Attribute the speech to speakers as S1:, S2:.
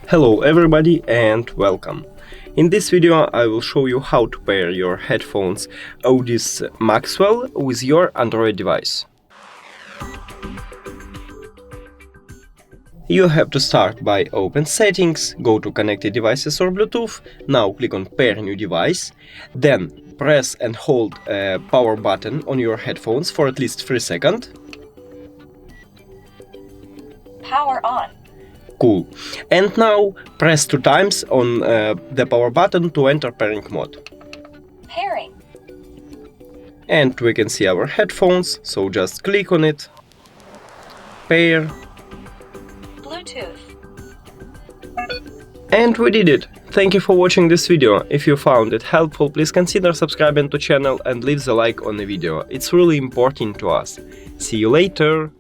S1: Hello everybody and welcome. In this video I will show you how to pair your headphones Audeze Maxwell with your Android device. You have to start by open settings, go to connected devices or Bluetooth, now click on pair new device, then press and hold a power button on your headphones for at least 3 seconds.
S2: Power on.
S1: Cool. And now press 2 times on the power button to enter pairing mode.
S2: Pairing.
S1: And we can see our headphones, so just click on it. Pair.
S2: Bluetooth.
S1: And we did it! Thank you for watching this video. If you found it helpful, please consider subscribing to channel and leave the like on the video. It's really important to us. See you later!